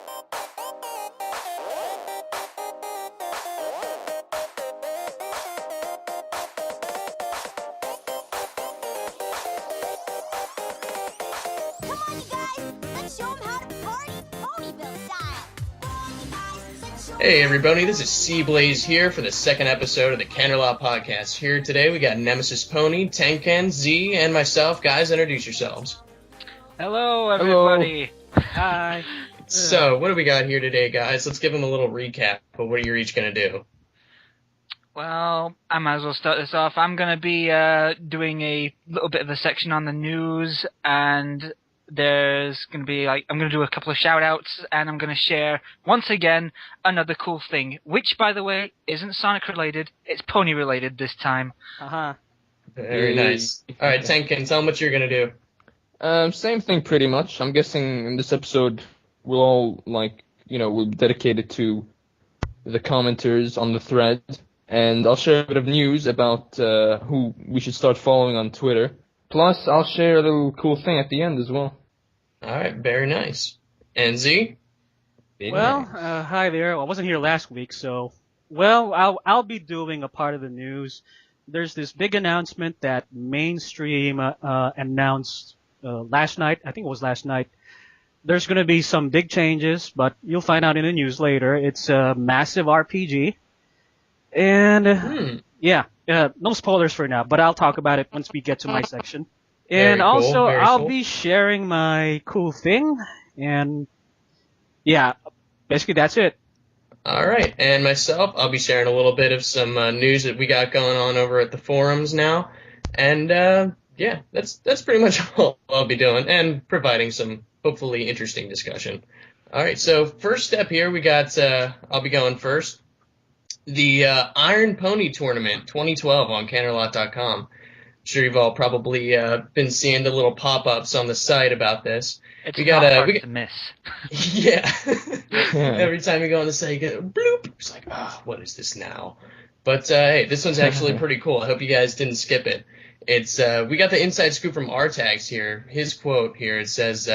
Come on, you guys! Let's show 'em how to party Ponyville style! Come on, you guys! Let's show 'em Hey everybody, this is Seablaze here for the second episode of the Canterlot podcast. Here today we got Nemesis Pony, Tenken, Z, and myself. Guys, introduce yourselves. Hello, everybody. Hi. So, what do we got here today, guys? Let's give them a little recap of what you're each going to do. Well, I might as well start this off. I'm going to be doing a little bit of a section on the news, and there's going to be, I'm going to do a couple of shout-outs, and I'm going to share, once again, another cool thing, which, by the way, isn't Sonic-related. It's Pony-related this time. Uh-huh. Very nice. All right, Tenken, tell them what you're going to do. Same thing pretty much. I'm guessing in this episode we'll all, we'll dedicate it to the commenters on the thread, and I'll share a bit of news about who we should start following on Twitter. Plus, I'll share a little cool thing at the end as well. All right, very nice. And Z? Well, hi there. I wasn't here last week, so I'll be doing a part of the news. There's this big announcement that Mainstream announced last night. I think it was last night. There's going to be some big changes, but you'll find out in the news later. It's a massive RPG, and no spoilers for now. But I'll talk about it once we get to my section. And Very cool, also, very I'll cool. be sharing my cool thing, and basically that's it. All right, and myself, I'll be sharing a little bit of some news that we got going on over at the forums now, and that's pretty much all I'll be doing, and providing some hopefully interesting discussion. All right, so first step here, we got I'll be going first. The Iron Pony Tournament 2012 on Canterlot.com. I'm sure you've all probably been seeing the little pop-ups on the site about this. It's We got, not uh, hard we got- to miss. Yeah. Every time you go on the site, you get bloop. It's like, what is this now? But hey, this one's actually pretty cool. I hope you guys didn't skip it. It's we got the inside scoop from R-Tags here. His quote here, it says,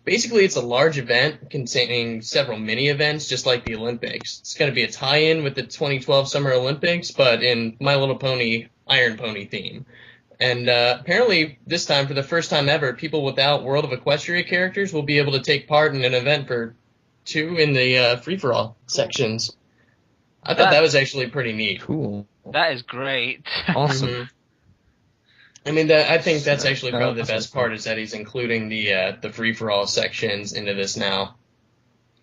basically it's a large event containing several mini events, just like the Olympics. It's going to be a tie-in with the 2012 Summer Olympics, but in My Little Pony Iron Pony theme. And apparently, this time, for the first time ever, people without World of Equestria characters will be able to take part in an event for 2 in the free-for-all sections. I thought that was actually pretty neat. Cool. That is great. Awesome. Mhm. I mean, I think that's actually probably the best part, is that he's including the free-for-all sections into this now.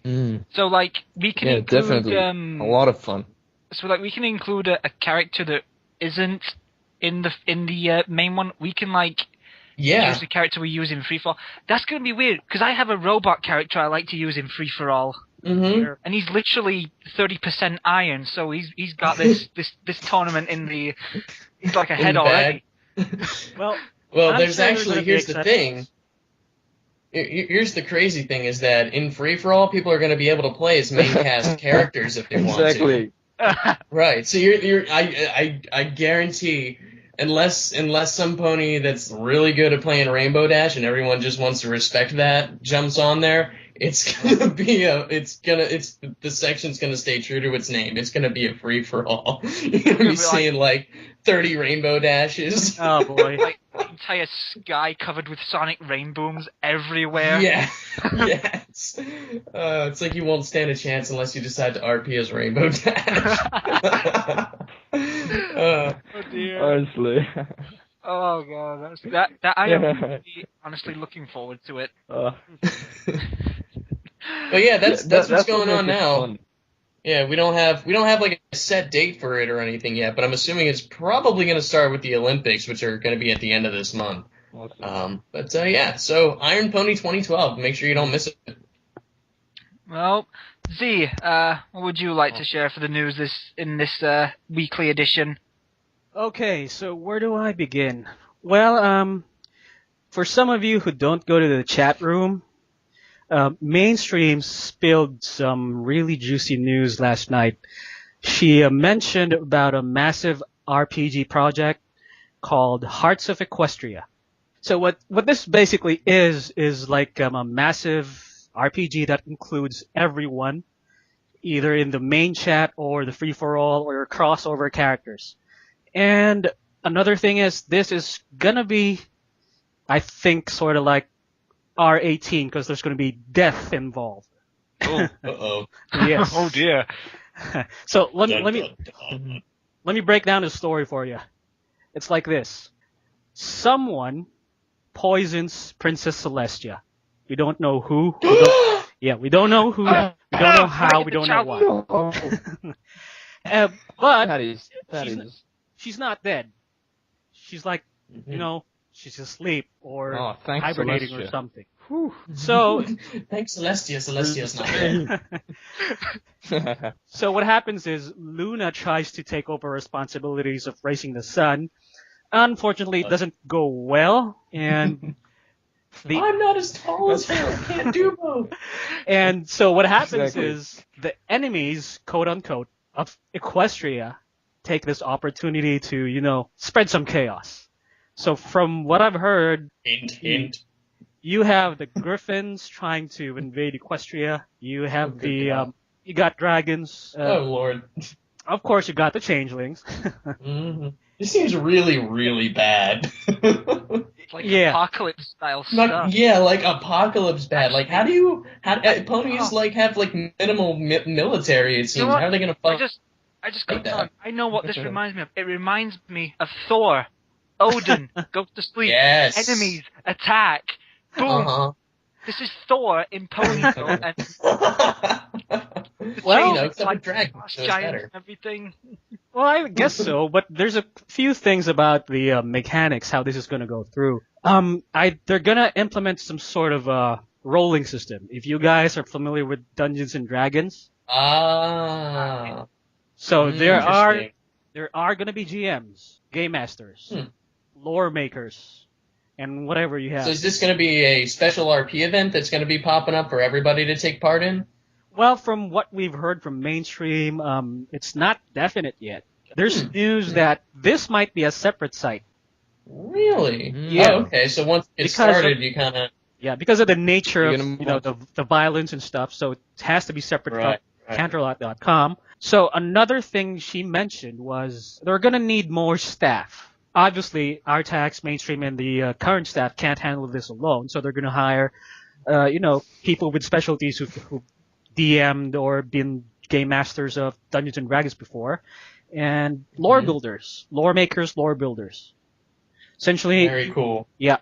Mm. So, we can Yeah, include... definitely. A lot of fun. So, we can include a character that isn't in the main one. We can, Yeah. use the character we use in Free-For-All. That's going to be weird, because I have a robot character I like to use in Free-For-All. Mm-hmm. And he's literally 30% iron, so he's got this tournament in the... He's like a head already. Well, Well, I'm there's sure actually, gonna be here's the thing. Here's the crazy thing, is that in free-for-all, people are going to be able to play as main cast characters if they want to. Exactly. Right. So I guarantee, unless some pony that's really good at playing Rainbow Dash and everyone just wants to respect that jumps on there, it's gonna be the section's gonna stay true to its name. It's gonna be a free for all. You're gonna be seeing 30 Rainbow Dashes. Oh boy. The entire sky covered with sonic rainbows everywhere. Yeah. Yes. It's like you won't stand a chance unless you decide to RP as Rainbow Dash. Oh dear. Honestly. Oh god, that I am really honestly looking forward to it. But yeah, that's what's going on now. Fun. Yeah, we don't have like a set date for it or anything yet, but I'm assuming it's probably going to start with the Olympics, which are going to be at the end of this month. Awesome. So Iron Pony 2012, make sure you don't miss it. Well, Z, what would you like to share for the news in this weekly edition? Okay, so where do I begin? Well, for some of you who don't go to the chat room, Mainstream spilled some really juicy news last night. She mentioned about a massive RPG project called Hearts of Equestria. So what this basically is like a massive RPG that includes everyone, either in the main chat or the free-for-all or your crossover characters. And another thing is, this is gonna be, I think, sort of like R18, because there's gonna be death involved. Oh, uh-oh. Yes. Oh dear. So let Dun, me dun, dun. let me break down the story for you. It's like this: someone poisons Princess Celestia. We don't know who. We don't know who. We don't know how. We don't know why. No. But That is. she's not dead. She's like, she's asleep or Oh, thanks, hibernating Celestia. or something. So, Thanks, Celestia. Celestia's not there. so what happens is Luna tries to take over responsibilities of raising the sun. Unfortunately, it doesn't go well, and I'm not as tall as her. I can't do both. and so what happens Exactly. is the enemies, quote unquote, of Equestria take this opportunity to, spread some chaos. So from what I've heard, Hint, hint. you have the Griffins trying to invade Equestria. You have good God. you got dragons. Oh, Lord. Of course, you got the changelings. hmm This seems really, really bad. It's like Yeah. apocalypse style stuff. like Apocalypse bad. Like, ponies have like minimal military? It seems. You know what? How are they gonna I fight? just Like got that. on. I know what this reminds me of. It reminds me of Thor. Odin goes to sleep. Yes. Enemies attack. Boom. Uh This is Thor in ponytail and huh. Well, except with like dragons, frost so it's giants better. and everything. Well, I guess so, but there's a few things about the mechanics, how this is going to go through. They're going to implement some sort of rolling system. If you guys are familiar with Dungeons and Dragons, Ah. so there Interesting. are going to be GMs, game masters, Hmm. lore makers, and whatever you have. So is this going to be a special RP event that's going to be popping up for everybody to take part in? Well, from what we've heard from mainstream, it's not definite yet. There's news that this might be a separate site. Really? Yeah. Oh, okay. So once it gets Because started, you kind of Yeah, because of the nature You're of gonna move the violence and stuff, so it has to be separate Right, from right. Canterlot.com. So another thing she mentioned was they're gonna need more staff. Obviously, our tax mainstream and the current staff can't handle this alone, so they're gonna hire, people with specialties who DM'd or been game masters of Dungeons and Dragons before, and lore Mhm. builders, lore makers, lore builders. Essentially, very cool. yeah.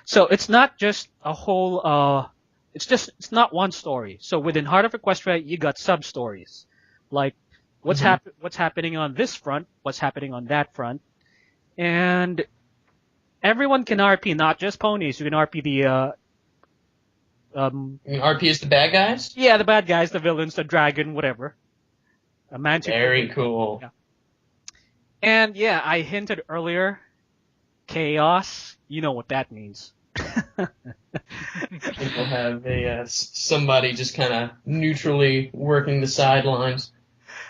So it's not just a whole, it's not one story. So within Heart of Equestria, you got sub-stories. Like, what's happening on this front, what's happening on that front. And everyone can RP, not just ponies. You can RP the, RP is the bad guys? the bad guys, the villains, the dragon, whatever. A mantic. Very cool. Yeah. And yeah, I hinted earlier, chaos, you know what that means. I think we'll have somebody just kind of neutrally working the sidelines.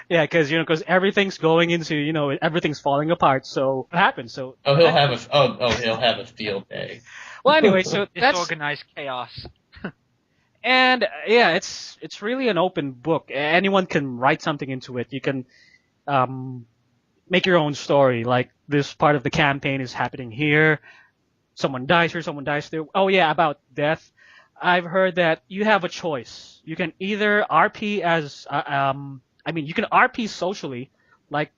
Yeah, because everything's going into, everything's falling apart. So what happens? So He'll have a field day. well, anyway, so that's Disorganized chaos. and yeah, it's really an open book. Anyone can write something into it. You can make your own story. Like this part of the campaign is happening here. Someone dies here. Someone dies there. Oh yeah, about death. I've heard that you have a choice. You can either RP as you can RP socially, like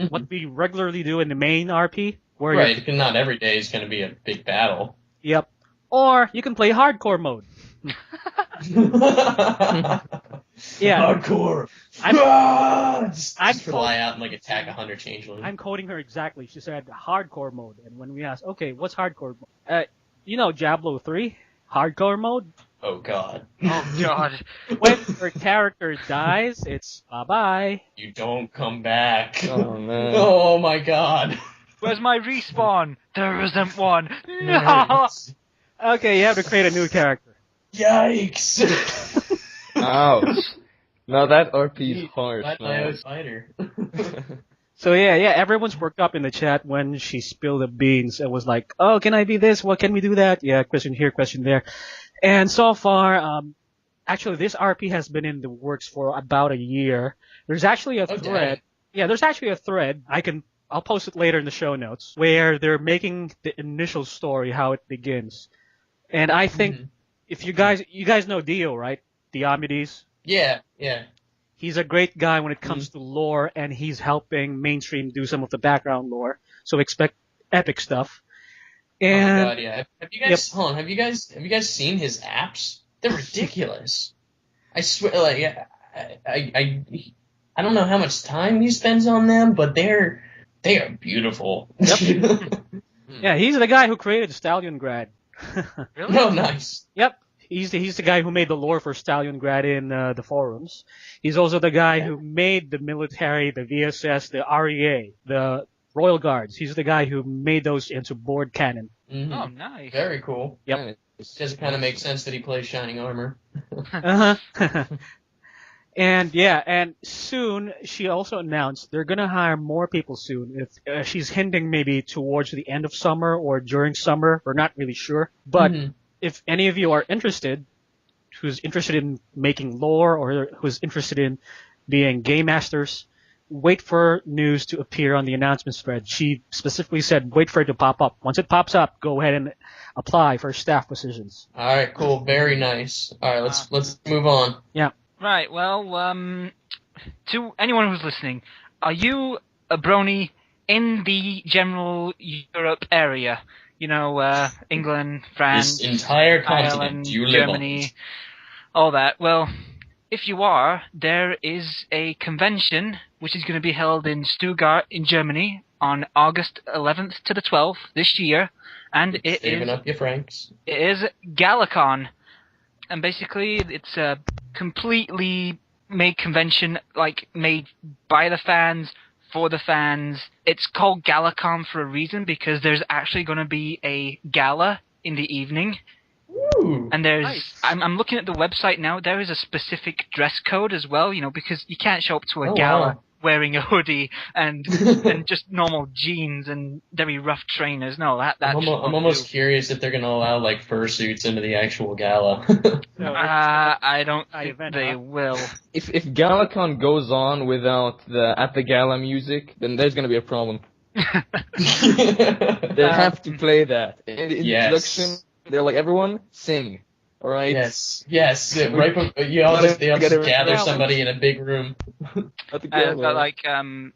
what we regularly do in the main RP, where Right, because not every day is going to be a big battle. Yep. Or you can play hardcore mode. Yeah. Hardcore. Just I'm fly out and attack 100 changelings. I'm quoting her exactly. She said hardcore mode, and when we asked, okay, what's hardcore mode? Diablo 3 hardcore mode. Oh god. Oh god. When your character dies, it's bye bye. You don't come back. Oh man. Oh my god. Where's my respawn? There isn't one. No. Okay, you have to create a new character. Yikes. Ouch. Now that RP is harsh, Glad I man. was fighter. So yeah, everyone's worked up in the chat when she spilled the beans. It was like, oh, can I be this? Well, can we do that? Yeah, question here, question there. And so far, actually, this RP has been in the works for about a year. There's actually a thread. dang. Yeah, there's actually a thread. I'll post it later in the show notes where they're making the initial story, how it begins. And I think Mhm. if you guys know Dio, right? Diomedes. Yeah. He's a great guy when it comes to lore, and he's helping mainstream do some of the background lore. So expect epic stuff. Oh my And god, yeah. Have you guys hold on? Have you guys seen his apps? They're ridiculous. I swear, like I don't know how much time he spends on them, but they are beautiful. Yep. yeah, he's the guy who created Staliongrad. Really? Oh, nice. Yep. He's the guy who made the lore for Staliongrad in the forums. He's also the guy who made the military, the VSS, the REA, the Royal Guards. He's the guy who made those into board canon. Mhm. Oh, nice. Very cool. Yep. Does it kind of make sense that he plays Shining Armor? Uh-huh. And soon she also announced they're gonna hire more people soon. If she's hinting maybe towards the end of summer or during summer, we're not really sure. But Mhm. if any of you are interested, who's interested in making lore or who's interested in being game masters, wait for news to appear on the announcement spread. She specifically said wait for it to pop up. Once it pops up, go ahead and apply for staff positions. All right, cool. Very nice. All right, let's move on. Right, well, to anyone who's listening, are you a brony in the general Europe area? You know, England, France, This entire continent Ireland, you live Germany, all that. Well, if you are, there is a convention which is going to be held in Stuttgart in Germany on August 11th to the 12th this year, and on. it Saving is up your francs. Galacon. And basically, it's a completely made convention, like, made by the fans, for the fans. It's called Galacon for a reason, because there's actually going to be a gala in the evening. Woo. And there's, Nice. I'm looking at the website now, there is a specific dress code as well, you know, because you can't show up to a Oh, gala wow. wearing a hoodie and just normal jeans and very rough trainers. No, that I'm just won't almost do. curious if they're gonna allow like fursuits into the actual gala. I don't think event, they huh? will. If Galacon goes on without the at the gala music, then there's gonna be a problem. They have to play that in the introduction. They're like, everyone sing, all right? Yes. Right. They all just gather somebody in a big room. At the But gala. like, I'm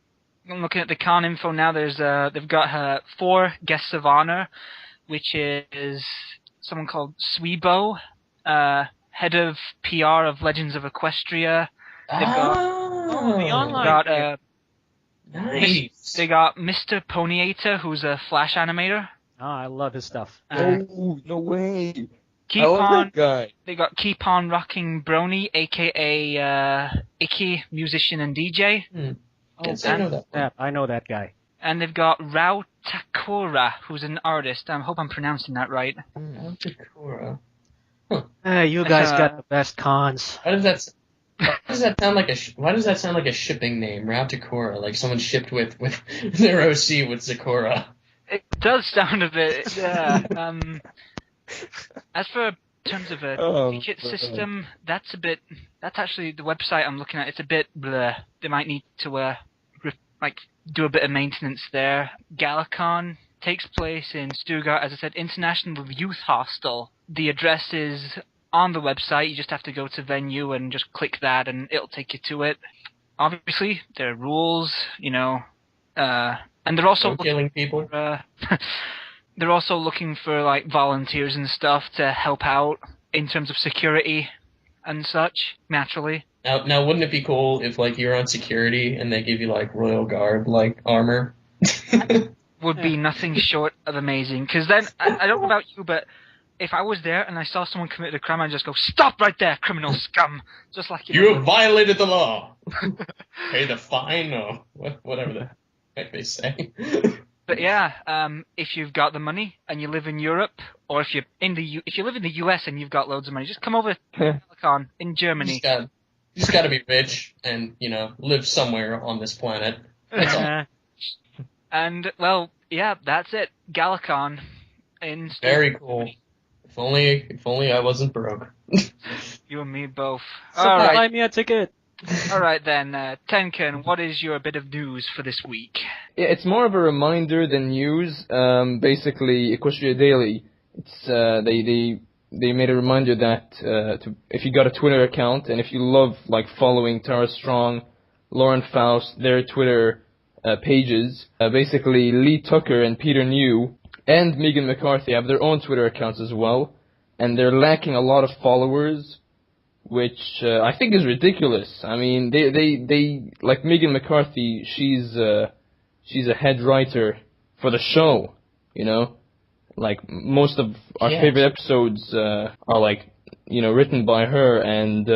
looking at the con info now. There's they've got 4 guests of honor, which is someone called Sweebo, head of PR of Legends of Equestria. They've got the online got Nice. they got Mr. Poniator, who's a Flash animator. Oh, I love his stuff. Oh, no way. Keep I love on. that guy. They got Keep On Rocking Brony, aka Icky, musician and DJ. Can't say no to that one. Yeah, I know that guy. And they've got Rao Takura, who's an artist. I hope I'm pronouncing that right. Sakura. You guys got the best cons. Why does that sound like why does that sound like a shipping name? Raptakura, like someone shipped with their OC with Sakura. It does sound a bit. As for terms of a ticket system, that's actually the website I'm looking at. It's a bit bleh. They might need to do a bit of maintenance there. Galacon takes place in Stuttgart, as I said, International Youth Hostel. The address is on the website. You just have to go to venue and just click that, and it'll take you to it. Obviously, there are rules, you know, and they're also Killing people. they're also looking for like volunteers and stuff to help out in terms of security and such. Naturally. Now, wouldn't it be cool if like you're on security and they give you like Royal Guard like armor? Would be nothing short of amazing. Because then, I don't know about you, but if I was there and I saw someone commit a crime, I'd just go, "Stop right there, criminal scum!" Just like You have violated the law. Pay the fine or whatever the heck they say. But yeah, if you've got the money and you live in Europe, or if you live in the US and you've got loads of money, just come over to Telecon in Germany. You just got to be rich and live somewhere on this planet. That's all. And well, yeah, that's it. Galacon in Very cool. If only I wasn't broke. You and me both. Someone All buy right. me a ticket. All right then, Tenken, what is your bit of news for this week? Yeah, it's more of a reminder than news. Basically, Equestria Daily. It's they made a reminder that if you got a Twitter account and if you love like following Tara Strong, Lauren Faust, their Twitter pages, basically Lee Tucker and Peter New and Megan McCarthy have their own Twitter accounts as well, and they're lacking a lot of followers, which I think is ridiculous. I mean, they like Megan McCarthy. She's a head writer for the show, you know. Like most of our Yes. favorite episodes are like, you know, written by her, and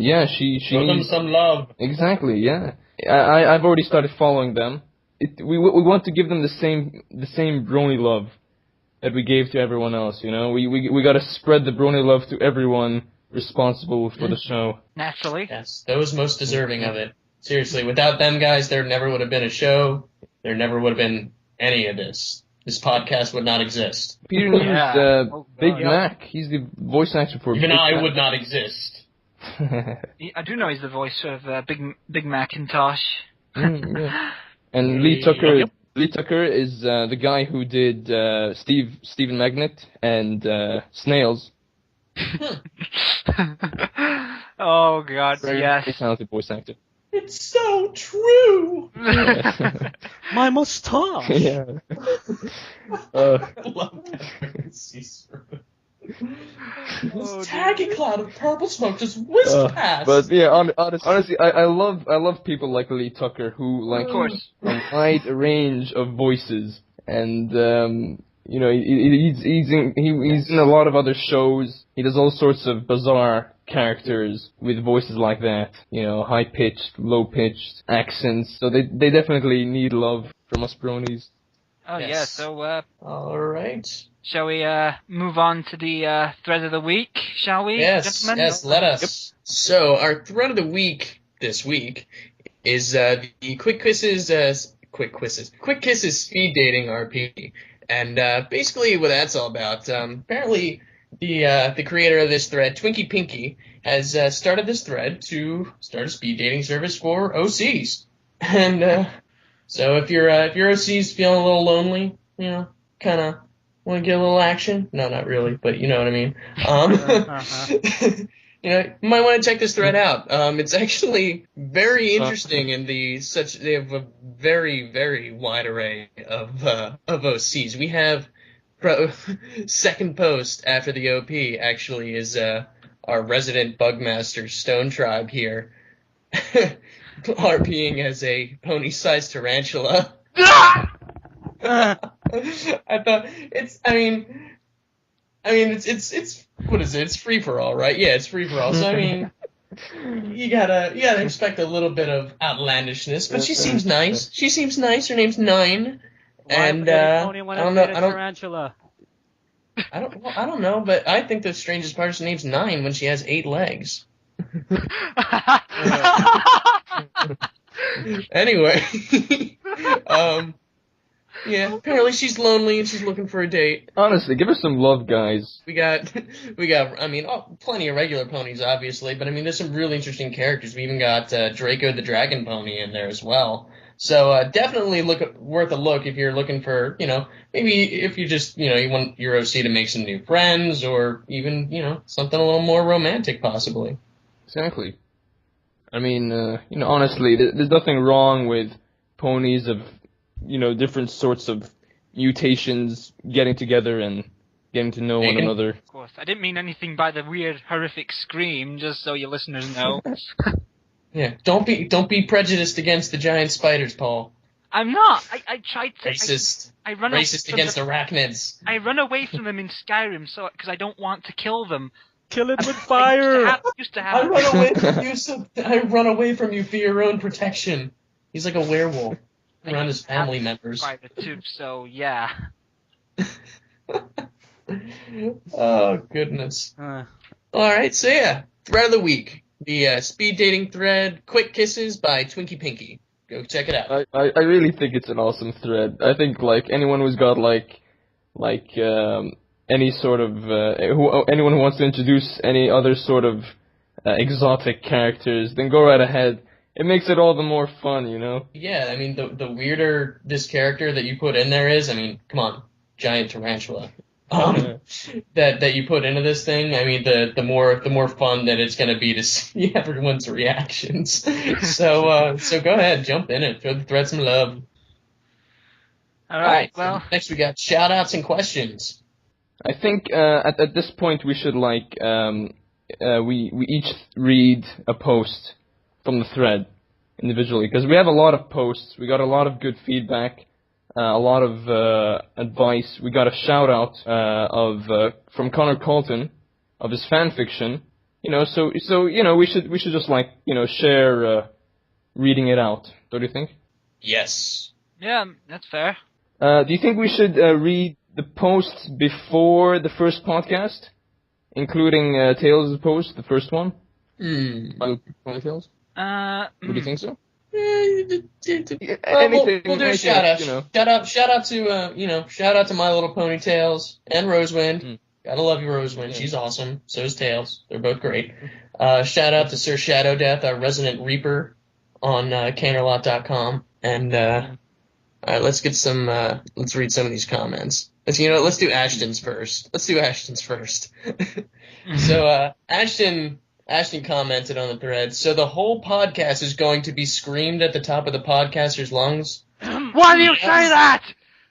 yeah, she Show them needs some love. exactly, yeah. I've already started following them. We want to give them the same brony love that we gave to everyone else, you know. We got to spread the brony love to everyone responsible for the show. Naturally. Yes, those most deserving of it. Seriously, without them guys, there never would have been a show. There never would have been any of this. This podcast would not exist. Peter News, Yeah. Big Yep. Mac. He's the voice actor for Even Big I Mac. would not exist. I do know he's the voice of Big Macintosh. Yeah. And Lee Tucker. Yep. Lee Tucker is the guy who did Stephen Magnet and Snails. Oh God, Very yes. talented voice actor. It's so true. My mustache. Yeah. I love that. This taggy cloud of purple smoke just whisked past. But yeah, honestly, I love people like Lee Tucker who like Of course. a wide range of voices, and you know he's in a lot of other shows. He does all sorts of bizarre characters with voices like that, you know, high pitched, low pitched accents. So they definitely need love from us bronies. Oh yeah. Yes. So All right. shall we move on to the thread of the week? Shall we, Yes, gentlemen? yes, let us. So our thread of the week this week is the Quick Kisses Speed Dating RP, and basically what that's all about. Apparently, the creator of this thread, Twinkie Pinky, has started this thread to start a speed dating service for OCs, and so if your OC's feeling a little lonely, you know, kind of want to get a little action? No, not really, but you know what I mean. You know, you might want to check this thread out. It's actually very interesting in they have a very, very wide array of OCs. We have second post after the OP actually is our resident bugmaster Stone Tribe here RPing as a pony-sized tarantula. I thought it's what is it? It's free for all, right? Yeah, it's free for all. So I mean, you gotta expect a little bit of outlandishness, but she seems nice. She seems nice. Her name's Nine, and I don't know. Tarantula. I don't know, but I think the strangest part is her name's Nine when she has 8 legs. Anyway, yeah, apparently she's lonely and she's looking for a date. Honestly, give us some love, guys. We got, I mean, plenty of regular ponies, obviously, but I mean, there's some really interesting characters. We even got Draco the Dragon Pony in there as well. So definitely worth a look if you're looking for, you know, maybe if you just, you know, you want your OC to make some new friends, or even, you know, something a little more romantic, possibly. Exactly. I mean, you know, honestly, there's nothing wrong with ponies of, you know, different sorts of mutations getting together and getting to know one another. Of course, I didn't mean anything by the weird, horrific scream. Just so your listeners know. Yeah, don't be prejudiced against the giant spiders, Paul. I'm not. I tried to. Racist. I run Racist against arachnids. I run away from them in Skyrim, because I don't want to kill them. Kill it with fire. Used to I have. run away from you. I run away from you for your own protection. He's like a werewolf around his family members. Private too, so yeah. Oh goodness. Uh, All right, so yeah, thread of the week, the speed dating thread, Quick Kisses by Twinkie Pinky. Go check it out. I really think it's an awesome thread. I think like anyone who's got like any sort of anyone who wants to introduce any other sort of exotic characters, then go right ahead. It makes it all the more fun, you know? Yeah, I mean, the weirder this character that you put in there is, I mean, come on, giant tarantula. That you put into this thing, I mean, the more fun that it's gonna be to see everyone's reactions. So go ahead, jump in it, thread some love. All right. Well, so next we got shout outs and questions. I think at this point we should we each read a post from the thread individually, because we have a lot of posts. We got a lot of good feedback, a lot of advice. We got a shout out from Connor Colton of his fan fiction. You know, so you know we should just share reading it out. Don't you think? Yes. yeah, that's fair. Do you think we should read the posts before the first podcast, including Tales' post, the first one? Tales? Would you think so? We'll do a shout out. You know. Shout out to My Little Ponytails and Roswind. Gotta love you, Roswind. Yeah. She's awesome. So is Tails. They're both great. Shout out to Sir Shadow Death, our resident Reaper, on Canterlot.com. And all right, let's read some of these comments. Let's do Ashton's first. So Ashton commented on the thread. So the whole podcast is going to be screamed at the top of the podcaster's lungs. Why do you say that?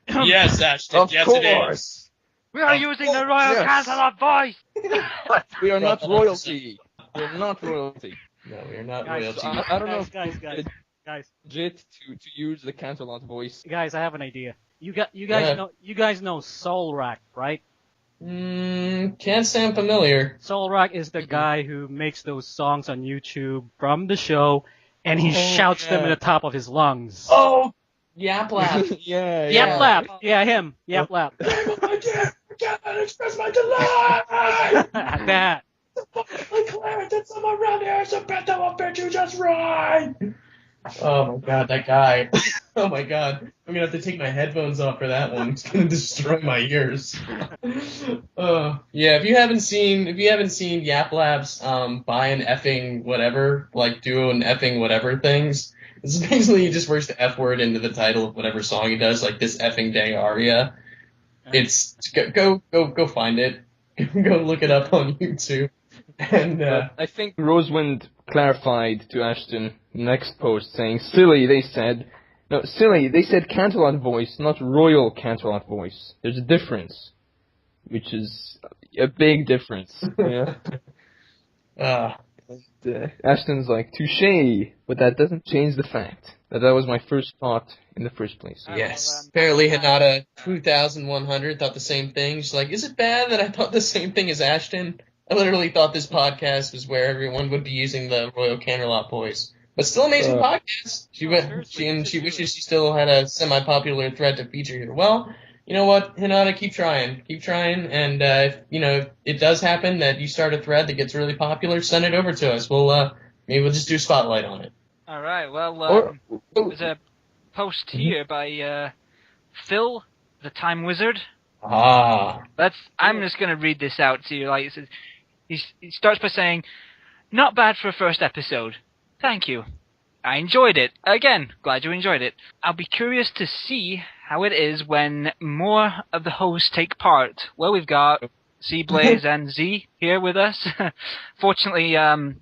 Yes, Ashton. Of yes, course. it is. We are using the Royal Canterlot voice. We are not royalty. We're not royalty. No, we are not Guys, royalty. I don't know. Guys. Legit to use the Canterlot voice. Guys, I have an idea. You guys know Solrak, right? Can't say I'm familiar. Solrak is the guy who makes those songs on YouTube from the show, and he shouts them at the top of his lungs. Oh, Yaplap. Yaplap. Yeah, him. Yaplap. Can't express my delight. That. Clarence and someone around here is a bit that will fit you just right. Oh my god, that guy. Oh my god. I'm gonna have to take my headphones off for that one. It's gonna destroy my ears. Yeah, if you haven't seen Yaplap's buy an effing whatever, like doing effing whatever things, this is basically he just works the F word into the title of whatever song he does, like this effing day aria. It's go find it. Go look it up on YouTube. And I think Rosewind clarified to Ashton next post saying, silly, they said Canterlot voice, not royal Canterlot voice. There's a difference, which is a big difference. Yeah. Ashton's like, touche, but that doesn't change the fact that was my first thought in the first place. Yes. Apparently Hinata 2100 thought the same thing. She's like, is it bad that I thought the same thing as Ashton? I literally thought this podcast was where everyone would be using the Royal Canterlot voice. But still amazing podcast. She wishes she still had a semi-popular thread to feature here. Well, you know what, Hinata, keep trying, and if it does happen that you start a thread that gets really popular, send it over to us. Maybe we'll just do a spotlight on it. All right. Well, there's a post here by Phil, the Time Wizard. I'm just gonna read this out to you. Like, he starts by saying, "Not bad for a first episode. Thank you. I enjoyed it. Again, glad you enjoyed it. I'll be curious to see how it is when more of the hosts take part." Well, we've got Seablaze and Z here with us. Fortunately, God.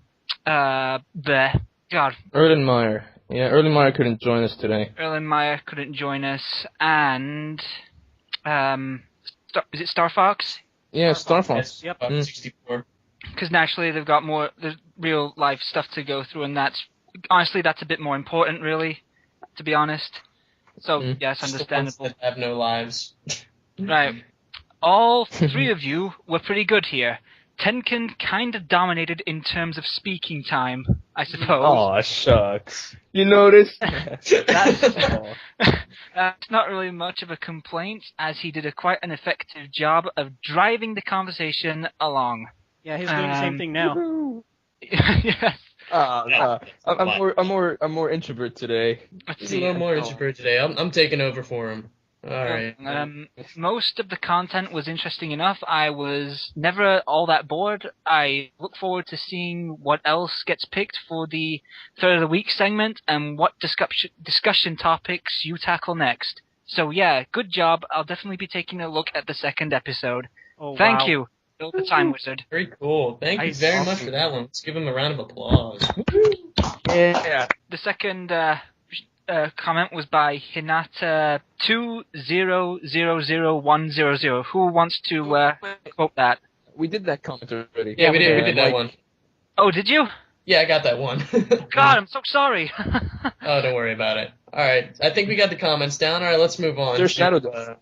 Erlenmeyer. Yeah, Erlenmeyer couldn't join us today. Erlenmeyer couldn't join us, and is it Star Fox? Yeah, Star Fox. Yep. 64. Because naturally they've got more real life stuff to go through, and that's a bit more important, really, to be honest. So yes, understandable. That have no lives. Right. All three of you were pretty good here. Tenkin kind of dominated in terms of speaking time, I suppose. Aw, shucks. You noticed? That's not really much of a complaint, as he did quite an effective job of driving the conversation along. Yeah, he's doing the same thing now. Yes. I'm more introvert today. Let's He's see. a little more introvert today. I'm taking over for him. All right. Most of the content was interesting enough. I was never all that bored. I look forward to seeing what else gets picked for the third of the week segment and what discussion topics you tackle next. So yeah, good job. I'll definitely be taking a look at the second episode. Oh, Thank wow. you, Bill the Time Wizard. Very cool. Thank you Nice. very much for that one. Let's give him a round of applause. Yeah. The second comment was by Hinata 2000100. Who wants to quote that? We did that comment already. Yeah, we did that one. Oh, did you? Yeah, I got that one. God, I'm so sorry. Oh, don't worry about it. All right, I think we got the comments down. All right, let's move on. Sir Shadow Death.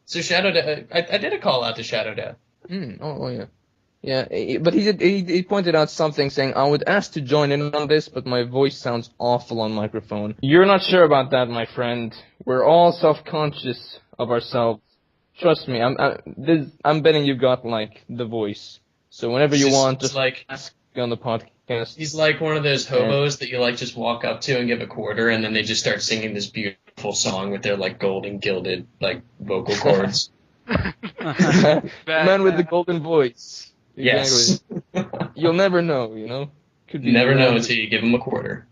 So Shadow Death, I did a call out to Shadow Death. Oh yeah. Yeah, but he pointed out something saying, I would ask to join in on this, but my voice sounds awful on microphone. You're not sure about that, my friend. We're all self-conscious of ourselves. Trust me, I'm betting you got, like, the voice. So whenever you want, just like ask on the podcast. he's like one of those hobos that you like just walk up to and give a quarter, and then they just start singing this beautiful song with their like golden gilded like vocal cords. Man with the golden voice. Yes. Exactly. You'll never know, you know? Could be You never know random. until you give him a quarter.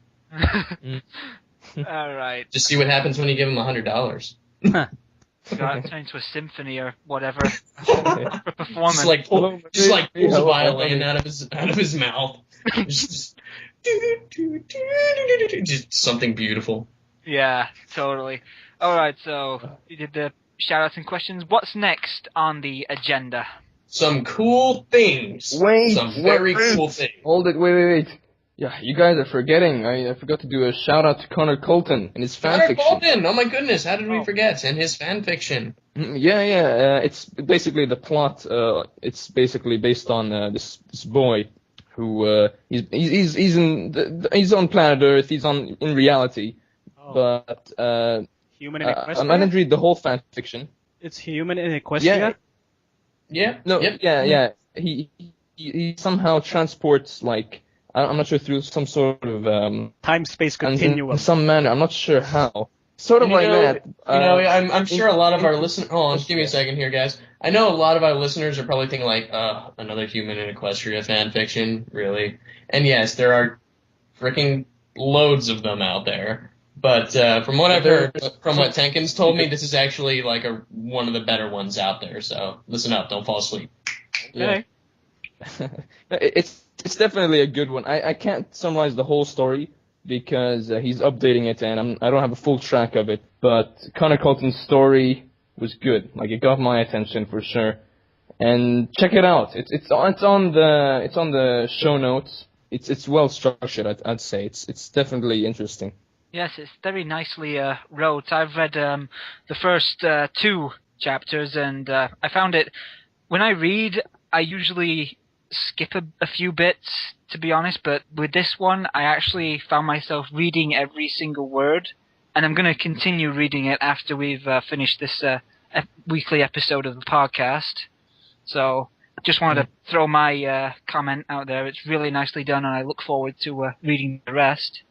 All right. Just see what happens when you give him $100. Got it turned into a symphony or whatever. For performance. Just like pulls a Hello, violin out of his mouth. just something beautiful. Yeah, totally. All right, so you did the shout-outs and questions. What's next on the agenda? Some cool things. Some very cool things. Hold it, wait. Yeah, you guys are forgetting. I forgot to do a shout out to Connor Colton and his Connor fanfiction. Colton! Oh my goodness, how did we forget? And his fanfiction. Yeah. It's basically the plot. It's basically based on this boy who he's on planet Earth. He's in reality, but Human in Equestria? I didn't read the whole fanfiction. It's human in Equestria? Yeah. No. Yep. Yeah. He somehow transports like. I'm not sure through some sort of Time-space continuum. in some manner. I'm not sure how. Sort of like that. I'm sure a lot of our listeners. Hold on, just give me a second here, guys. I know a lot of our listeners are probably thinking like, another Human in Equestria fan fiction, really? And yes, there are freaking loads of them out there. But from what I've heard, from what Tenkins told me, this is actually like one of the better ones out there. So listen up, don't fall asleep. Okay. It's definitely a good one. I can't summarize the whole story because he's updating it and I don't have a full track of it. But Connor Colton's story was good. Like it got my attention for sure. And check it out. It's on the show notes. It's well structured. I'd say it's definitely interesting. Yes, it's very nicely wrote. I've read the first 2 chapters, and I found it. When I read, I usually skip a few bits, to be honest, but with this one, I actually found myself reading every single word, and I'm going to continue reading it after we've finished this weekly episode of the podcast. So, just wanted to throw my comment out there. It's really nicely done, and I look forward to reading the rest.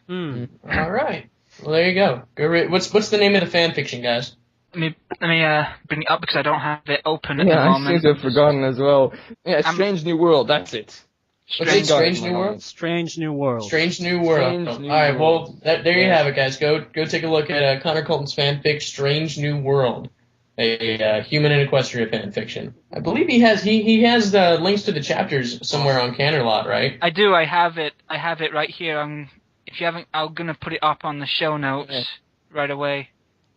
All right. Well, there you go. Go read. What's the name of the fan fiction, guys? Let me bring it up because I don't have it open at the Yeah, I moment. seem to have forgotten as well. Yeah, Strange New World. That's it. Strange New World? Strange New World. Strange New World. Strange New All right, World. well, there you have it, guys. Go take a look at Connor Colton's fanfic, Strange New World, a Human in Equestria fanfiction. I believe he has the links to the chapters somewhere on Canterlot, right? I do. I have it right here. If you haven't, I'm gonna put it up on the show notes right away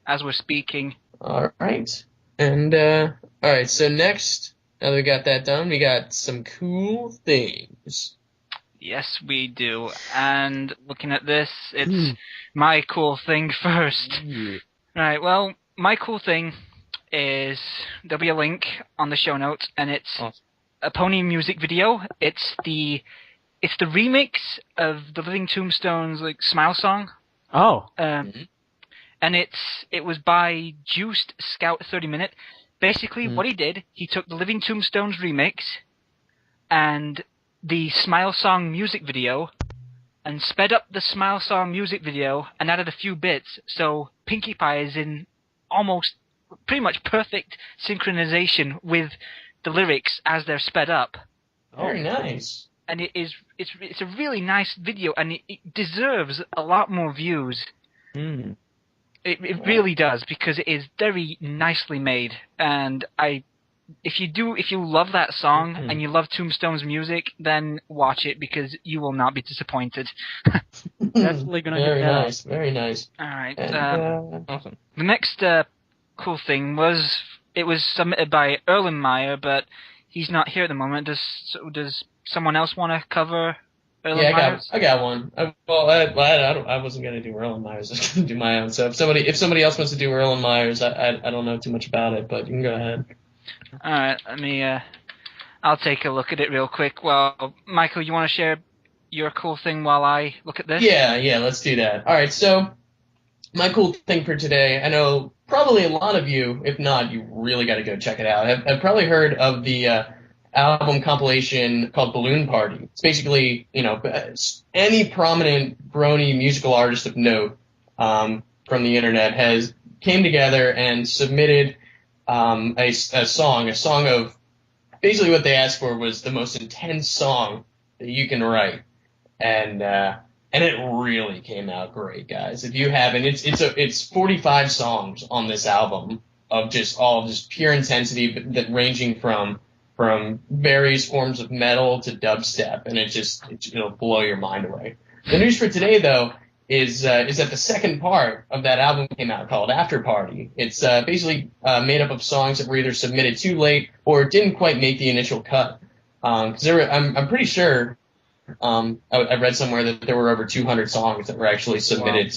as we're speaking. All right. And all right. So next, now that we got that done, we got some cool things. Yes, we do. And looking at this, it's my cool thing first. Right. Well, my cool thing is there'll be a link on the show notes, and it's a pony music video. It's the remix of the Living Tombstones like Smile Song. Oh. And it was by Juiced Scout 30 Minute. Basically, what he did, he took the Living Tombstones remix and the Smile Song music video and sped up the Smile Song music video and added a few bits. So Pinkie Pie is in almost pretty much perfect synchronization with the lyrics as they're sped up. Very nice. And it's a really nice video, and it deserves a lot more views. Mm. It really does, because it is very nicely made. And if you love that song and you love Tombstone's music, then watch it, because you will not be disappointed. Definitely gonna Very hit that nice. Very nice. All right. Awesome. The next cool thing was it was submitted by Erlenmeyer, but he's not here at the moment. Does someone else want to cover Erlenmeyer's? I got one. I wasn't gonna do Erlenmeyer's. I was gonna do my own. So if somebody else wants to do Erlenmeyer's, I don't know too much about it, but you can go ahead. All right. Let me. I'll take a look at it real quick. Well, Michael, you want to share your cool thing while I look at this? Yeah, let's do that. All right, so my cool thing for today, I know probably a lot of you, if not, you really got to go check it out. I've probably heard of the album compilation called Balloon Party. It's basically, any prominent brony musical artist of note from the internet came together and submitted a song of basically what they asked for was the most intense song that you can write. And it really came out great, guys. If you haven't, it's 45 songs on this album of just pure intensity, that ranging from various forms of metal to dubstep, and it'll blow your mind away. The news for today, though, is that the second part of that album came out, called After Party. It's basically made up of songs that were either submitted too late or didn't quite make the initial cut. Because I'm pretty sure. I read somewhere that there were over 200 songs that were actually submitted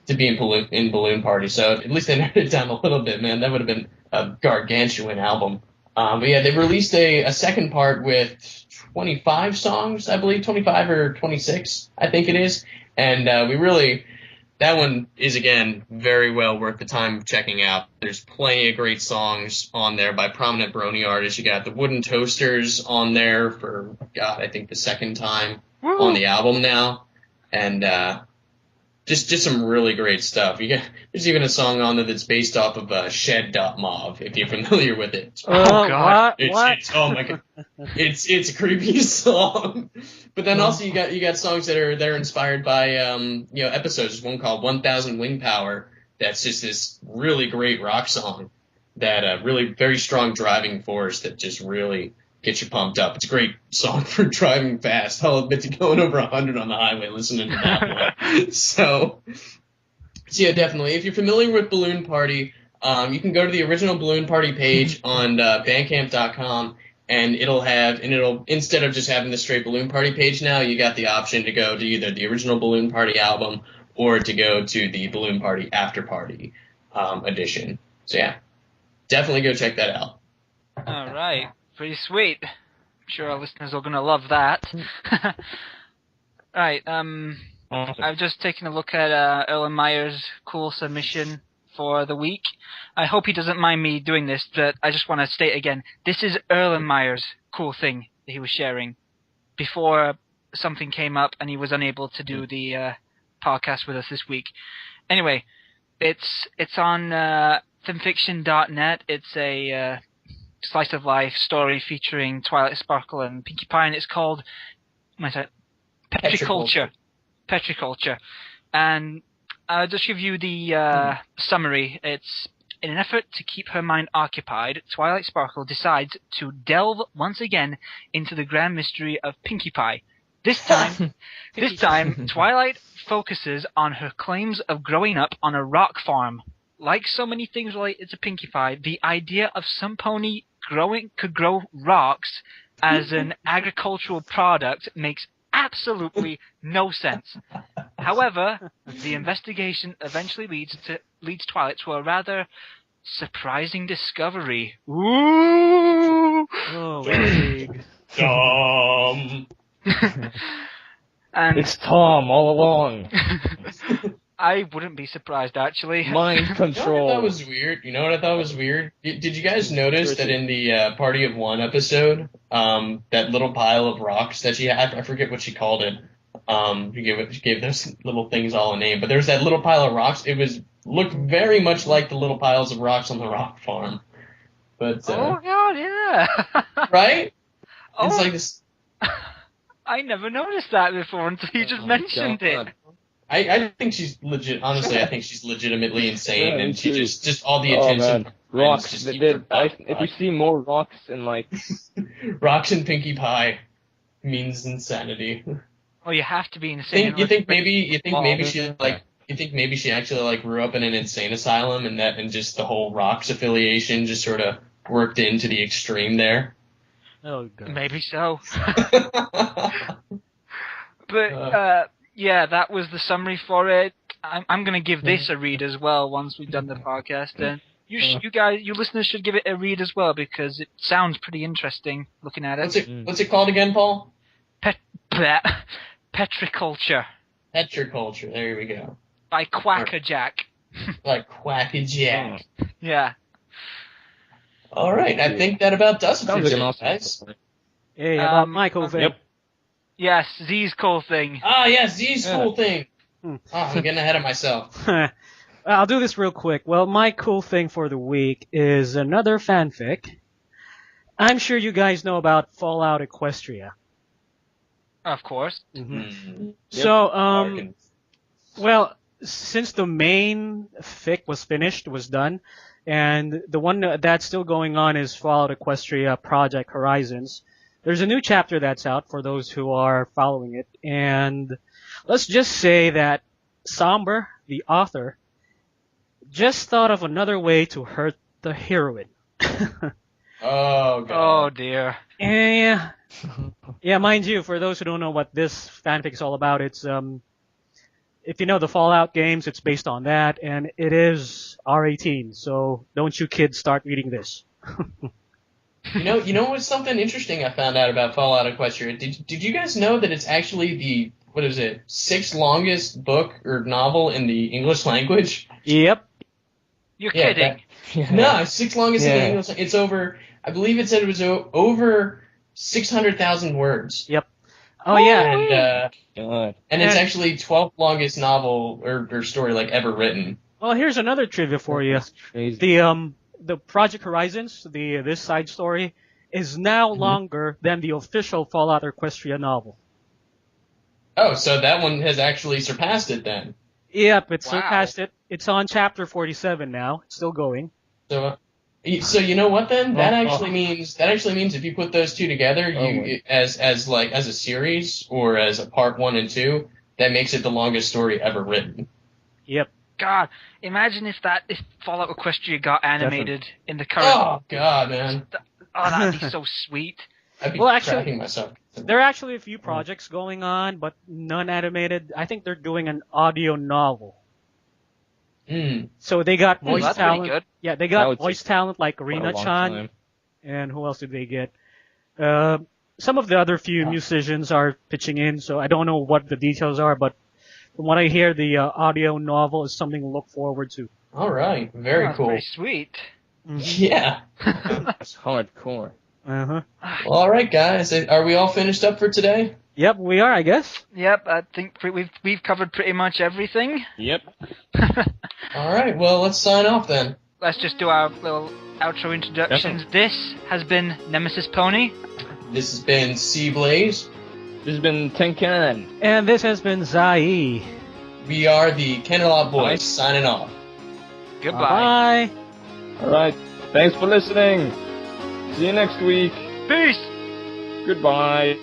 to be in Balloon Party. So at least they narrowed it down a little bit, man. That would have been a gargantuan album. But yeah, they released a second part with 25 songs, I believe, 25 or 26, I think it is. And that one is, again, very well worth the time of checking out. There's plenty of great songs on there by prominent brony artists. You got the Wooden Toasters on there for, I think the second time on the album now. And just some really great stuff. There's even a song on there that's based off of Shed.Mov, if you're familiar with it. Oh, God. Oh my God. It's a creepy song. But then also you got songs that are inspired by episodes. There's one called 1000 Wing Power that's just this really great rock song that really very strong driving force that just really gets you pumped up. It's a great song for driving fast. I'll admit to going over 100 on the highway listening to that one. So yeah, definitely. If you're familiar with Balloon Party, you can go to the original Balloon Party page on Bandcamp.com, and it'll instead of just having the straight Balloon Party page now, you got the option to go to either the original Balloon Party album or to go to the Balloon Party After Party edition. So yeah, definitely go check that out. All right. Pretty sweet. I'm sure our listeners are going to love that. Right. I've just taken a look at Erlenmeyer's cool submission for the week. I hope he doesn't mind me doing this, but I just want to state again, this is Erlenmeyer's cool thing that he was sharing before something came up and he was unable to do the podcast with us this week. Anyway, it's on fanfiction.net. It's a slice of life story featuring Twilight Sparkle and Pinkie Pie, and it's called Petriculture. Petriculture. And I'll just give you the summary. It's in an effort to keep her mind occupied, Twilight Sparkle decides to delve once again into the grand mystery of Pinkie Pie. This time, Twilight focuses on her claims of growing up on a rock farm. Like so many things related to Pinkie Pie, the idea of some pony could grow rocks as an agricultural product makes absolutely no sense. However, the investigation eventually leads Twilight to a rather surprising discovery. Ooh! Oh, big. And It's Tom all along. I wouldn't be surprised, actually. Mind control. That was weird. You know what I thought was weird? Did you guys notice that in the Party of One episode, that little pile of rocks that she had, I forget what she called it, She gave those little things all a name. But there's that little pile of rocks. Looked very much like the little piles of rocks on the rock farm. But Oh God, yeah. right? Oh, It's like this. I never noticed that before until you just mentioned it. I think she's legit. Honestly, I think she's legitimately insane, Yeah, and she too. just all the Oh attention. man, rocks. just keep her If we see more rocks in like, rocks and Pinkie Pie means insanity. Oh, you have to be insane. You think maybe she actually like grew up in an insane asylum, and just the whole rocks affiliation just sort of worked into the extreme there. Oh god. Maybe so. But yeah, that was the summary for it. I'm going to give this a read as well once we've done the podcast. And you listeners should give it a read as well because it sounds pretty interesting looking at it. What's it called again, Paul? Petriculture. Petriculture. There we go. By Quackerjack. Like Quackerjack. Yeah. All right, I think that about does it for sounds like an today, awesome guys. story. Hey, about my cool thing. Yep. Yes, Z's cool thing. Ah, yes, Z's cool thing. Hmm. Oh, I'm getting ahead of myself. I'll do this real quick. Well, my cool thing for the week is another fanfic. I'm sure you guys know about Fallout Equestria. Of course. Mm. So, well, since the main fic was done, and the one that's still going on is Fallout Equestria Project Horizons. There's a new chapter that's out for those who are following it, and let's just say that Somber, the author, just thought of another way to hurt the heroine. Oh, God. Oh dear. Yeah, mind you, for those who don't know what this fanfic is all about, it's if you know the Fallout games, it's based on that, and it is R18. So don't you kids start reading this. You know what's something interesting I found out about Fallout Equestria? Did you guys know that it's actually the, what is it, 6th longest book or novel in the English language? Yep. You're kidding. No, 6th longest in the English. It's over. I believe it said it was over 600,000 words. Yep. Oh yeah. And it's actually 12th longest novel or story like ever written. Well, here's another trivia for you. That's crazy. The Project Horizons, this side story, is now longer than the official Fallout Equestria novel. Oh, so that one has actually surpassed it then. Yep, it Wow. surpassed it. It's on chapter 47 now. It's still going. So you know what then? That actually means if you put those two together, as a series or as a part 1 and 2, that makes it the longest story ever written. Yep. God, imagine if Fallout Equestria got animated in the current. Oh God, man! Oh, that'd be so sweet. I'd be Well, actually- cracking myself. There are actually a few projects going on, but none animated. I think they're doing an audio novel. Mm. So they got voice that's talent. pretty good. Yeah, they That got would voice talent like For a Rina long Chan, time. and who else did they get? Some of the other few musicians are pitching in, so I don't know what the details are, but from what I hear, the audio novel is something to look forward to. All right, very That's cool. pretty sweet. Yeah. That's hardcore. Uh-huh. Well, all right, guys. Are we all finished up for today? Yep, we are, I guess. Yep, I think we've covered pretty much everything. Yep. All right. Well, let's sign off then. Let's just do our little outro introductions. This has been Nemesis Pony. This has been Sea Blaze. This has been Tenkan. And this has been Zai. We are the Canterlot Boys Bye. signing off. Goodbye. Bye. Alright, thanks for listening. See you next week. Peace. Goodbye.